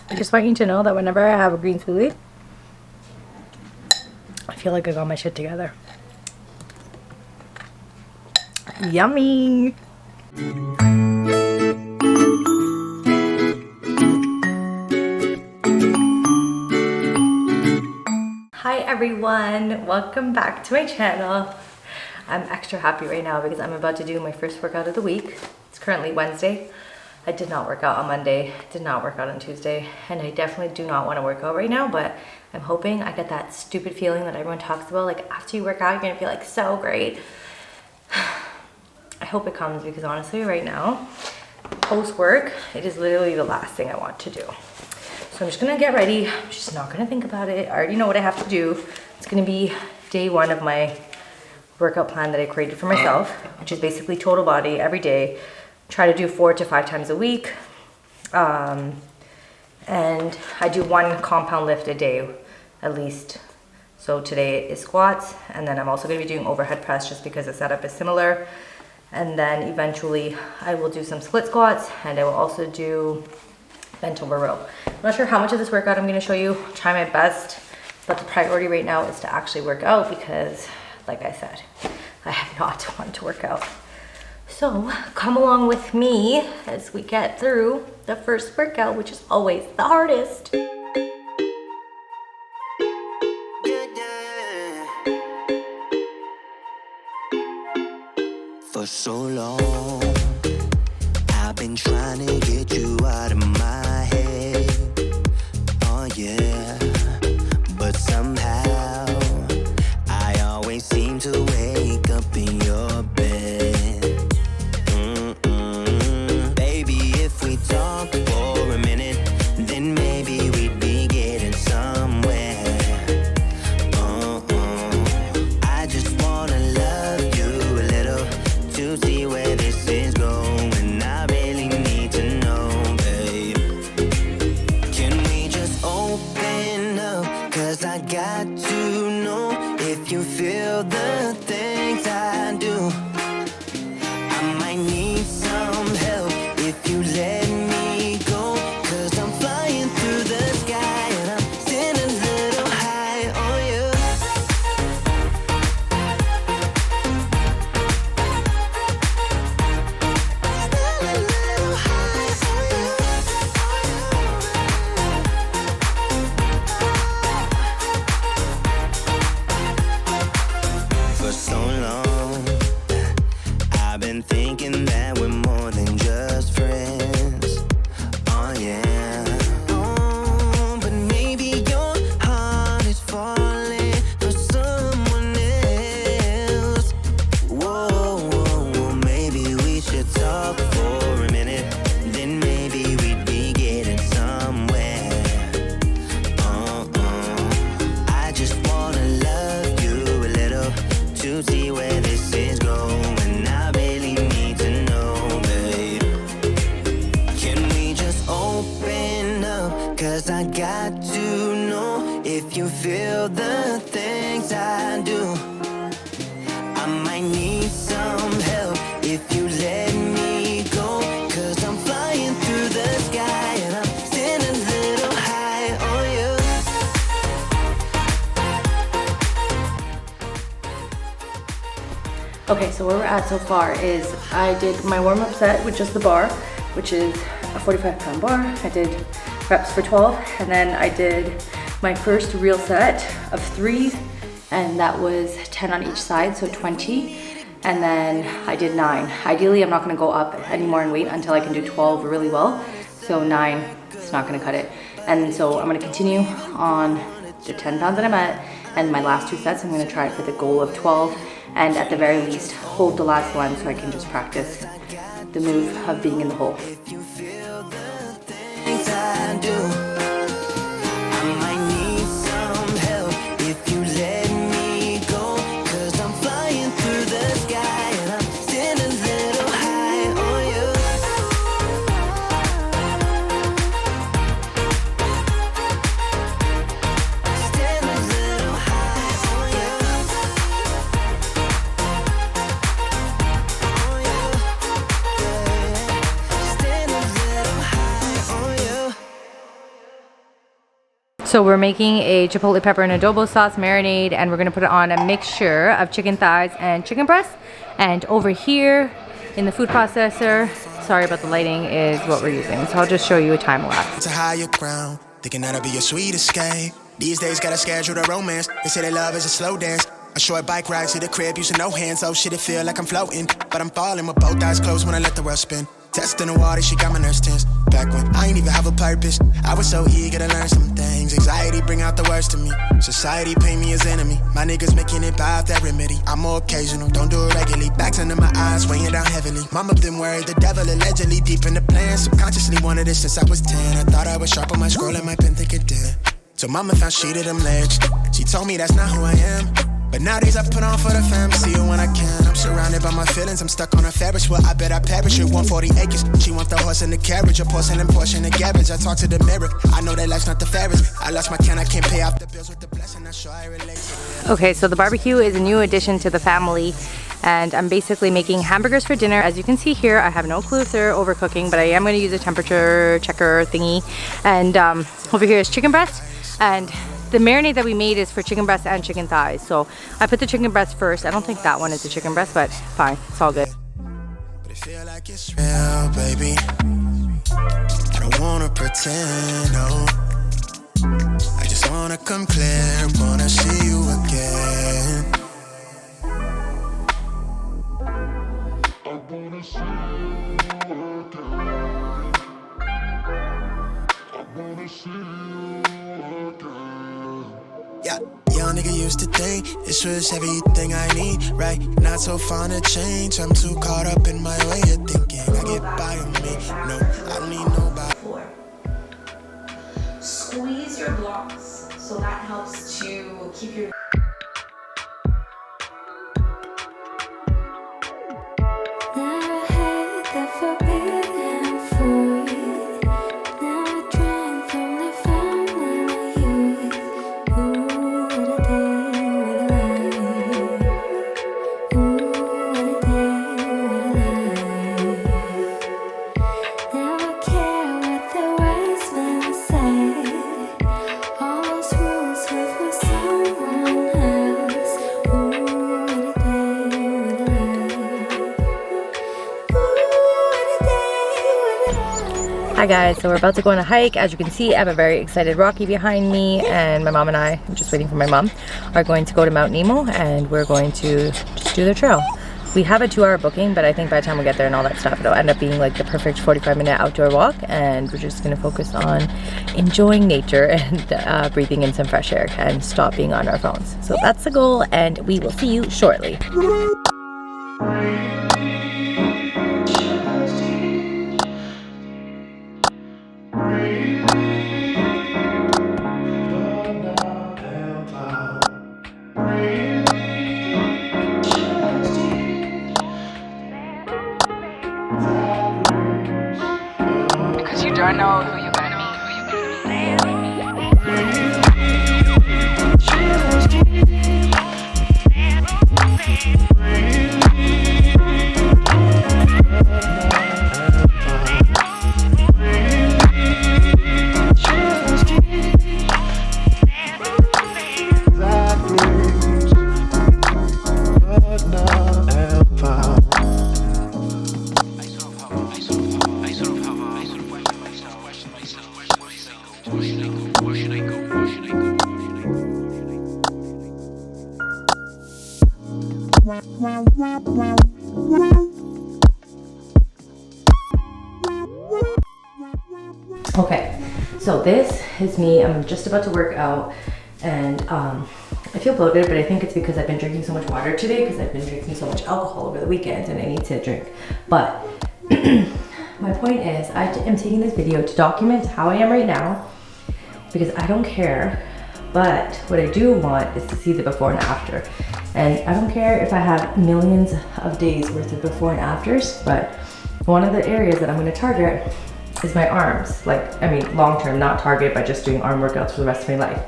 I just want you to know that whenever I have a green smoothie, I feel like I got my shit together. Yummy! Hi everyone, welcome back to my channel. I'm extra happy right now because I'm about to do my first workout of the week. It's currently Wednesday. I did not work out on Monday, did not work out on Tuesday, and I definitely do not want to work out right now, but I'm hoping I get that stupid feeling that everyone talks about, like after you work out, you're gonna feel like so great. I hope it comes because honestly right now, post-work, it is literally the last thing I want to do. So I'm just gonna get ready. I'm just not gonna think about it. I already know what I have to do. It's gonna be day one of my workout plan that I created for myself, which is basically total body every day. Try to do 4 to 5 times a week. And I do 1 compound lift a day, at least. So today is squats, and then I'm also gonna be doing overhead press just because the setup is similar. And then eventually I will do some split squats, and I will also do bent over row. I'm not sure how much of this workout I'm gonna show you. I'll try my best, but the priority right now is to actually work out because, like I said, I have not wanted to work out. So come along with me as we get through the first workout, which is always the hardest. For so long, I've been trying to get you out of my head. Oh yeah, but somehow I always seem to wake up in your bed. Baby, if we talked for a minute, then maybe we'd be getting somewhere. I just wanna love you a little to see where this is going. I really need to know, babe. Can we just open up? 'Cause I got to know if you feel the things I do. I might need some help if you let me go. 'Cause I'm flying through the sky and I'm sitting a little high on you. Still a little high on you. For so long, I've been thinking that we're more than just friends. Oh yeah. Oh, but maybe your heart is falling for someone else. Whoa, maybe we should talk for a minute. Then maybe we'd be getting somewhere. I just wanna love you a little to see where this is going. I really need to know, babe. Can we just open up? 'Cause I got to know if you feel the things I do. I might need some help if you let me go. 'Cause I'm flying through the sky and I'm sitting a little high on you. Okay, so where we're at so far is I did my warm-up set with just the bar, which is a 45-pound bar. I did reps for 12, and then I did my first real set of 3, and that was 10 on each side, so 20. And then I did 9. Ideally, I'm not gonna go up anymore in weight until I can do 12 really well. So 9, it's not gonna cut it. And so I'm gonna continue on the 10 pounds that I'm at, and my last 2 sets, I'm gonna try for the goal of 12. And at the very least, hold the last one so I can just practice the move of being in the hole. If you feel the things I do, I might need some help if you let me go. 'Cause I'm flying through the sky and I'm sitting a little high on you. Still a little high on you. On you. Still a So we're making a chipotle pepper and adobo sauce marinade, and we're gonna put it on a mixture of chicken thighs and chicken breasts. And over here in the food processor, sorry about the lighting, is what we're using. So I'll just show you a time lapse. To higher ground, thinking that'll be your sweet escape. These days gotta schedule the romance. They say that love is a slow dance. A short bike ride to the crib using no hands. Oh shit, it feel like I'm floating, but I'm falling with both eyes closed when I let the world spin. Testing the water, she got my nerves tense. Back when I ain't even have a purpose, I was so eager to learn some things. Anxiety bring out the worst in me. Society paint me as enemy. My niggas making it by that remedy. I'm more occasional, don't do it regularly. Backs under my eyes, weighing down heavily. Mama been worried, the devil allegedly deep in the plan. Subconsciously wanted this since I was 10. I thought I was sharp on my scroll and my pen think it did. So mama found she to them legs. She told me that's not who I am. But nowadays I put on for the fam, see you when I can. I'm surrounded by my feelings, I'm stuck on a Ferris wheel. I bet I perish with 140 acres. She want the horse and the carriage, a porcelain portion of garbage. I talk to the mirror, I know that life's not the fairest. I lost my can, I can't pay off the bills with the blessing. Not sure I relate to. Okay, so the barbecue is a new addition to the family, and I'm basically making hamburgers for dinner. As you can see here, I have no clue if they're overcooking, but I am going to use a temperature checker thingy. And over here is chicken breast, and the marinade that we made is for chicken breast and chicken thighs. So I put the chicken breast first. I don't think that one is a chicken breast, but fine, it's all good. But it feel like it's real, baby. I don't wanna pretend, no. I just wanna come clear, wanna see you again. I wanna see you again. I wanna see you again. Yeah, young nigga used to think this was everything I need, right? Not so fond of change, I'm too caught up in my way of thinking. I get by on me, no, I don't need nobody. Squeeze your blocks, so that helps to keep your Hi guys, so we're about to go on a hike. As you can see, I have a very excited Rocky behind me, and my mom and I'm just waiting for my mom, are going to go to Mount Nemo, and we're going to just do the trail. We have a 2-hour booking, but I think by the time we get there and all that stuff, it'll end up being like the perfect 45-minute outdoor walk, and we're just gonna focus on enjoying nature and breathing in some fresh air and stop being on our phones. So that's the goal, and we will see you shortly. I know who you're gonna meet. Okay, so this is me. I'm just about to work out, and I feel bloated, but I think it's because I've been drinking so much water today because I've been drinking so much alcohol over the weekend and I need to drink. But my point is, I am taking this video to document how I am right now because I don't care, but what I do want is to see the before and after. And I don't care if I have millions of days worth of before and afters, but one of the areas that I'm gonna target is my arms. Like, I mean, long term, not target by just doing arm workouts for the rest of my life.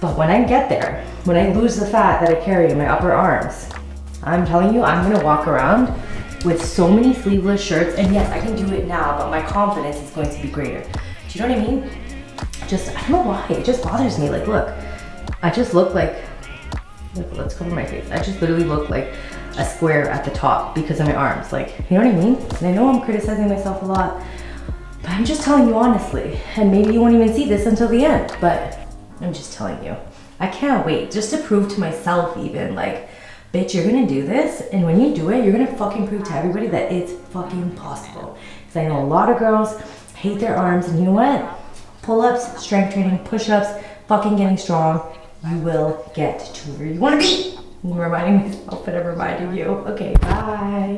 But when I get there, when I lose the fat that I carry in my upper arms, I'm telling you, I'm gonna walk around with so many sleeveless shirts, and yes, I can do it now, but my confidence is going to be greater. Do you know what I mean? just, I don't know why, it just bothers me. Like, look, I just look like, look, let's cover my face. I just literally look like a square at the top because of my arms. Like, you know what I mean? And I know I'm criticizing myself a lot, but I'm just telling you honestly. And maybe you won't even see this until the end, but I'm just telling you. I can't wait just to prove to myself even, like, bitch, you're gonna do this, and when you do it, you're gonna fucking prove to everybody that it's fucking possible. Because I know a lot of girls hate their arms, and you know what? Pull-ups, strength training, push-ups, fucking getting strong, you will get to where you wanna be. I'm reminding myself, but I'm reminding you. Okay, bye.